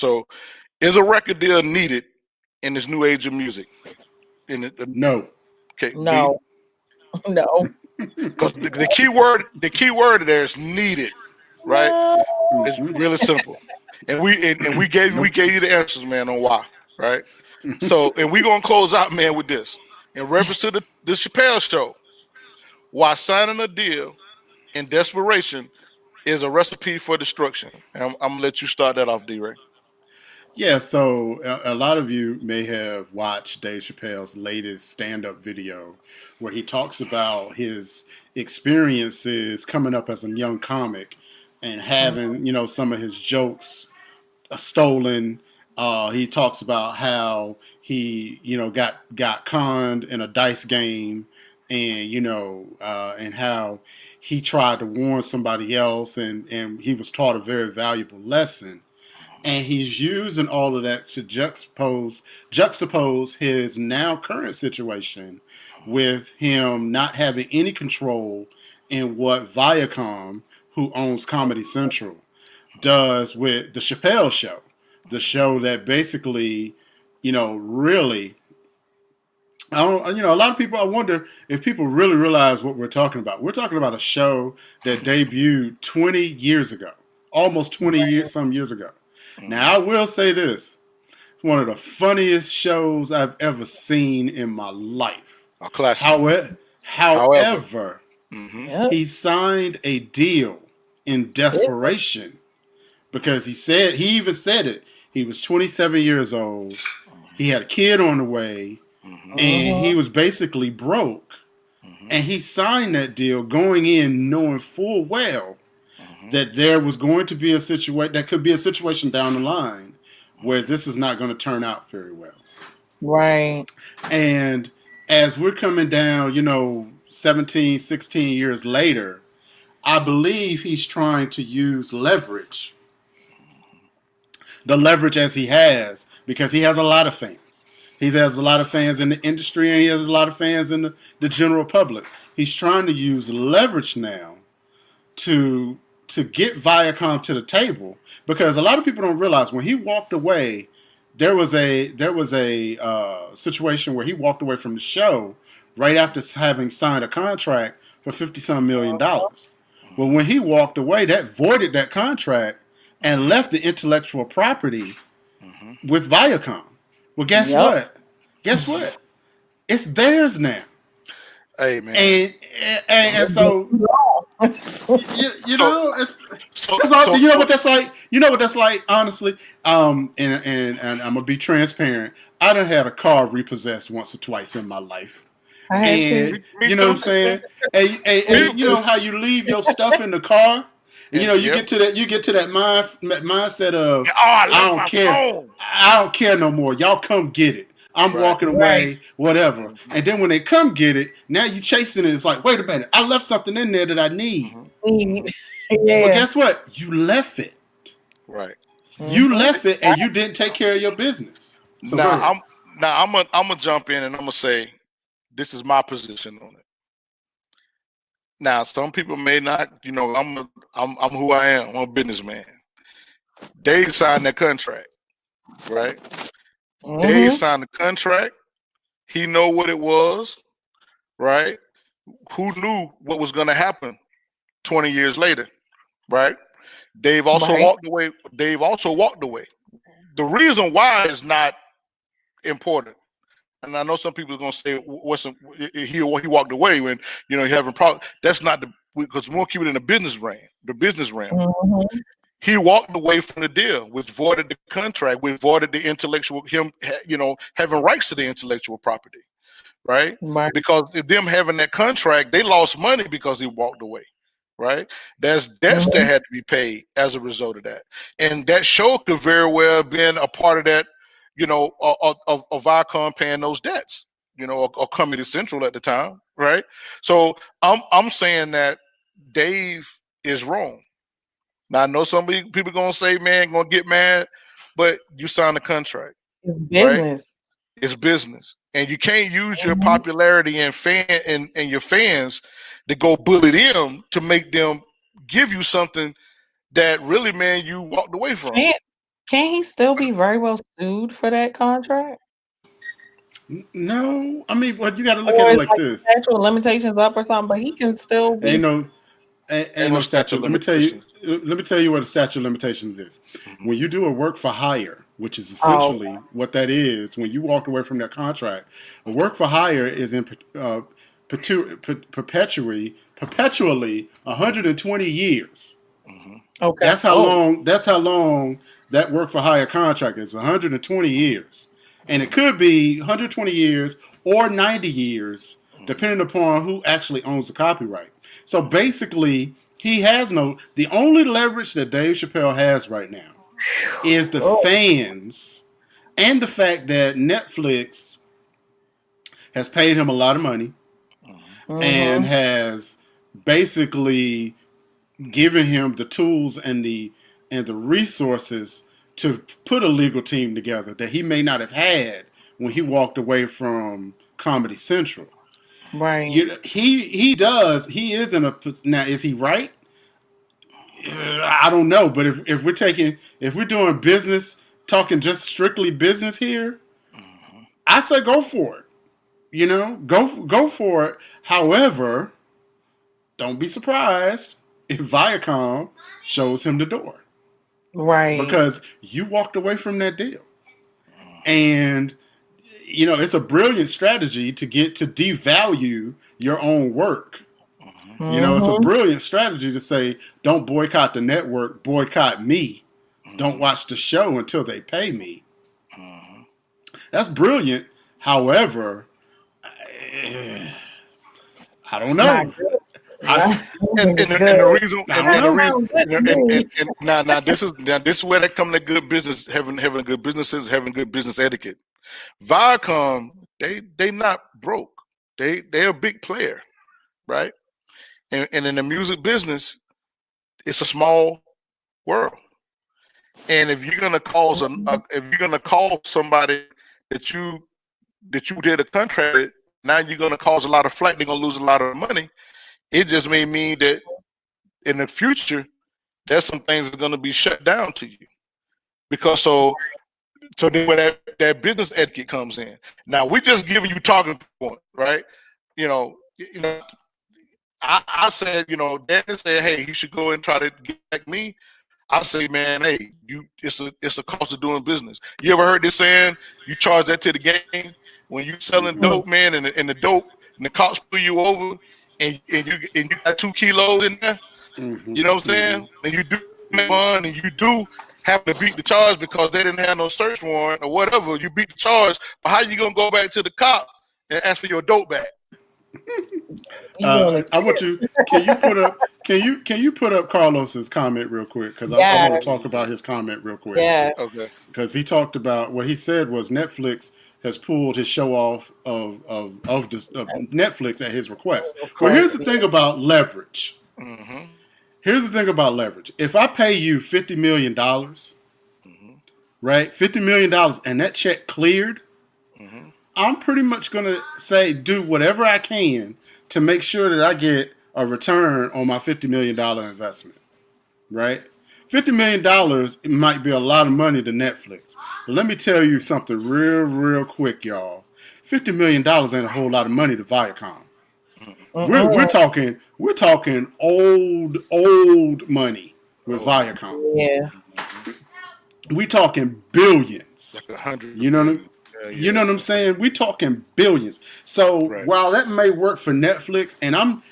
So, is a record deal needed in this new age of music? No. Okay, No. No. Because the key word there is needed, right? No. It's really simple, and we gave you the answers, man, on why, right? So, and we gonna close out, man, with this in reference to the Chappelle Show. Why signing a deal in desperation is a recipe for destruction. And I'm gonna let you start that off, D-Ray. Yeah, so a lot of you may have watched Dave Chappelle's latest stand-up video where he talks about his experiences coming up as a young comic and having, some of his jokes stolen. He talks about how he, got conned in a dice game, and and how he tried to warn somebody else, and he was taught a very valuable lesson. And he's using all of that to juxtapose his now current situation with him not having any control in what Viacom, who owns Comedy Central, does with the Chappelle Show, the show that basically, really, I don't, a lot of people, I wonder if people really realize what we're talking about. We're talking about a show that debuted 20 years ago, almost 20 years, some years ago. Now, I will say this. It's one of the funniest shows I've ever seen in my life. A classic. However, he signed a deal in desperation because he even said it. He was 27 years old. He had a kid on the way, and he was basically broke. And he signed that deal going in knowing full well that there was going to be that could be a situation down the line where this is not going to turn out very well. Right. And as we're coming down, 17, 16 years later, I believe he's trying to use leverage. The leverage as he has, because he has a lot of fans. He has a lot of fans in the industry, and he has a lot of fans in the general public. He's trying to use leverage now to get Viacom to the table, because a lot of people don't realize when he walked away, there was a situation where he walked away from the show right after having signed a contract for $50-some million. Well, when he walked away, that voided that contract and left the intellectual property with Viacom. Well, guess what? Guess what? It's theirs now. Hey, man. And so. You know what that's like. You know what that's like, honestly. And I'm gonna be transparent. I done had a car repossessed once or twice in my life, and you know what I'm saying. And you know how you leave your stuff in the car. You get to that mindset of I don't care. I don't care no more. Y'all come get it. I'm walking away, whatever. And then when they come get it, now you chasing it. It's like, wait a minute, I left something in there that I need. But guess what? You left it. Right. You left it, and you didn't take care of your business. So I'm gonna jump in and I'm gonna say, this is my position on it. Now, some people may not. I'm who I am. I'm a businessman. Dave signed that contract, right? Dave signed the contract. He know what it was, right? Who knew what was going to happen 20 years later, right? Dave also walked away. The reason why is not important. And I know some people are going to say, he walked away when, he having problems. That's not because we want to keep it in the business realm. He walked away from the deal, which voided the contract, which voided the intellectual, having rights to the intellectual property, right? Because if them having that contract, they lost money because he walked away, right? There's debts that had to be paid as a result of that. And that show could very well have been a part of that, of Viacom paying those debts, or Comedy Central at the time, right? So I'm saying that Dave is wrong. Now I know some people gonna say, man, gonna get mad, but you signed a contract. It's business. Right? It's business, and you can't use your popularity and your fans to go bully them to make them give you something that really, man, you walked away from. Can he still be very well sued for that contract? No, I mean, well, you got to look at Or it is like like the this. statute of limitations up or something, but he can still Ain't be no, ain't Ain't no no statute statute. of Let me tell you. limitations. Let me tell you what a statute of limitations is. Mhm. When you do a work for hire, which is oh essentially what that is, when you walked away from that contract, a work for hire is in perpetually 120 years. Mhm. okay. That's how Oh long. That's how long that work for hire contract is. 120 years, and it Mhm. could be 120 years or 90 years, Mhm. depending upon who actually owns the copyright. So basically, he has no. The only leverage that Dave Chappelle has right now is the oh fans and the fact that Netflix has paid him a lot of money Mhm. and mm-hmm. has basically giving him the tools and the resources to put a legal team together that he may not have had when he walked away from Comedy Central. Right. He does. He is in a now. Is he right? I don't know. But if we're doing business, talking just strictly business here, Mhm. I say go for it. Go for it. However, don't be surprised if Viacom shows him the door. Right. Because you walked away from that deal. And it's a brilliant strategy to get to devalue your own work. Mhm. It's a Mm-hmm. brilliant strategy to say, don't boycott the network, boycott me. Don't Mhm. watch the show until they pay me. Mhm. That's brilliant. However, I don't It's not know. good. I, I don't And think and it's the, good. and the reason I and, don't and That the know. reason sounds good and, to and, me. and, and now this is where they come to good business, having good businesses, having good business etiquette. Viacom, they not broke. They're a big player, right? And in the music business, it's a small world. And if you're gonna if you're gonna call somebody that you did a contract with, now you're gonna cause a lot of flack. They're gonna lose a lot of money. It just may mean that in the future, there's some things that are gonna be shut down to you because so then where that business etiquette comes in. Now we're just giving you talking point, right? You know, you know. I said, Danny said, hey, he should go and try to get back me. I say, man, hey, it's a cost of doing business. You ever heard this saying? You charge that to the game when you selling Mm-hmm. Mm. dope, man, and the dope and the cops pull you over, and you got 2 kilos in there. Mm-hmm. You know what I'm Mm-hmm. saying? And you do make fun, and you do have to beat the charge because they didn't have no search warrant or whatever. You beat the charge, but how you gonna go back to the cop and ask for your dope back? You doing I it? want you. Can you put up? Can you put up Carlos's comment real quick? Because I Yeah. want to talk about his comment real quick. Yeah. Okay. Because he talked about what he said was Netflix has pulled his show off of Netflix at his request. Of Well, course. here's the thing about leverage. Mm-hmm. Here's the thing about leverage. If I pay you $50 million, Mm-hmm. right, $50 million, and that check cleared, Mm-hmm. I'm pretty much gonna say do whatever I can to make sure that I get a return on my $50 million investment. Right? $50 million might be a lot of money to Netflix, but let me tell you something real quick, y'all. $50 million ain't a whole lot of money to Viacom. We're Mm-mm. talking old money with Oh man. Viacom. Yeah. Mm-hmm. We talking billions. Like 100 You know what I'm, million. Yeah, you yeah, know what I'm yeah. saying? We talking billions. So Right. while that may work for Netflix, and I'm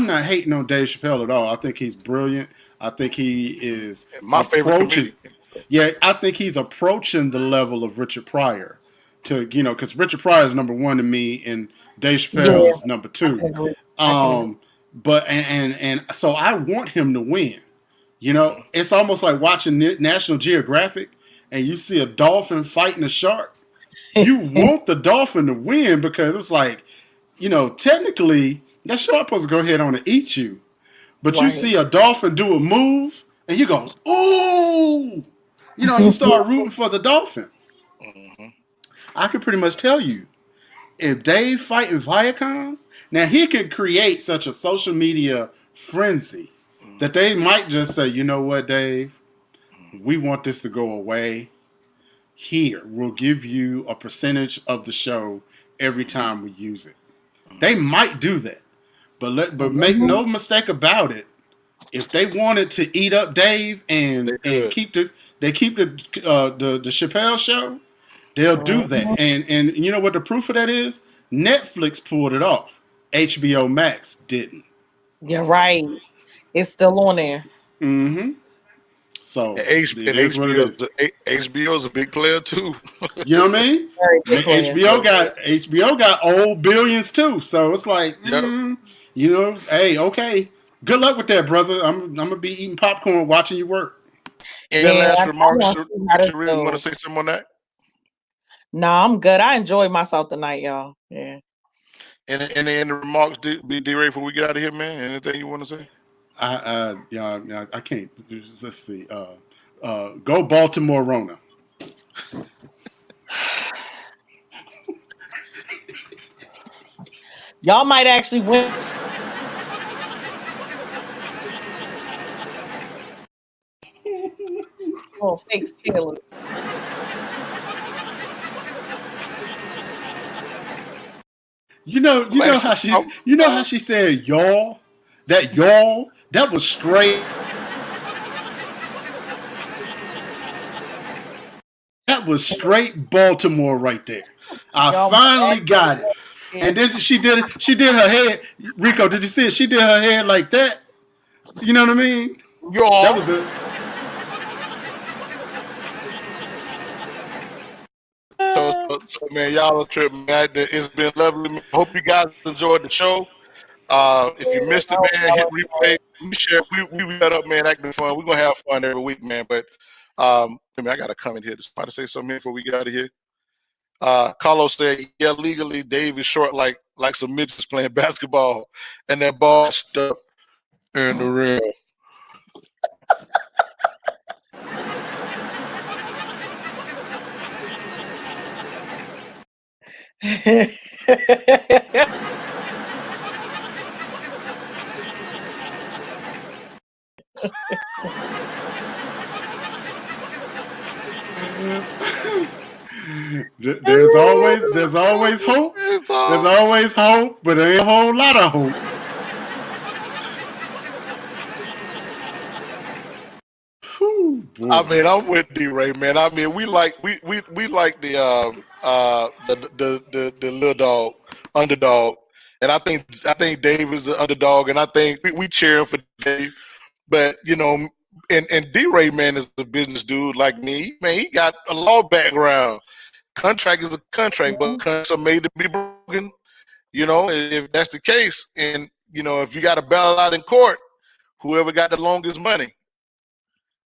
not hating on Dave Chappelle at all. I think he's brilliant. I think he is My favorite approaching. comedian. Yeah, I think he's approaching the level of Richard Pryor. Because Richard Pryor is number one to me, and Dave Yeah. Chappelle is number I two. can agree. I can agree. But and so I want him to win. Mm-hmm. It's almost like watching National Geographic, and you see a dolphin fighting a shark. You want the dolphin to win because it's like, technically that shark supposed to go ahead on and eat you, but you Right. see a dolphin do a move, and you go, "Ooh!" You start rooting for the dolphin. Mm-hmm. I can pretty much tell you if Dave fighting Viacom, now he could create such a social media frenzy that they might just say, you know what, Dave, we want this to go away. here. We'll give you a percentage of the show every time we use it. They might do that, but make no mistake about it. If they wanted to eat up Dave and keep the Chappelle Show, they'll do that. And you know what the proof of that is? Netflix pulled it off. HBO Max didn't. You're right. It's still on there. Mm-hmm. So And it is what it is. HBO is a big player too. You know what I mean? Very big player. HBO got old billions too. So it's like, you know, hey, okay. Good luck with that, brother. I'm gonna be eating popcorn watching you work. Any last remarks? Sheree, you want to say something on that? No, I'm good. I enjoyed myself tonight, y'all. Yeah. Any remarks, D-Ray, before we get out of here, man? Anything you want to say? I can't. Let's see. Go Baltimore Rona. Y'all might actually win. Oh, fake Steelers. You know how she said y'all. That was straight. That was straight Baltimore right there. I finally got it. And then she did her head. Rico, did you see it? She did her head like that. You know what I mean? Y'all. That was the. So man, y'all are tripping, man. It's been lovely. Hope you guys enjoyed the show. If you missed it, man, hit replay. We got up, man, acting fun. We're gonna have fun every week, man. But I gotta come in here. Just want to say something before we get out of here. Carlos said, yeah, legally Dave is short like some midgets playing basketball, and that ball stuck in the rim. There's always hope. There's always hope, but there ain't a whole lot of hope. I mean, I'm with D-Ray, man. I mean, we like the little dog, underdog, and I think Dave is the underdog, and I think we cheering for Dave. But you know, and D-Ray, man, is a business dude like me. Man, he got a law background. Contract is a contract, but contracts are made to be broken. You know, if that's the case, and you know, if you got a battle out in court, whoever got the longest money.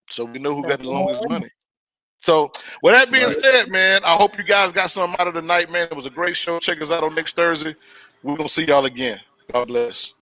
So we know who got the longest money. So with that being said, man, I hope you guys got something out of the night, man. It was a great show. Check us out on next Thursday. We're gonna see y'all again. God bless.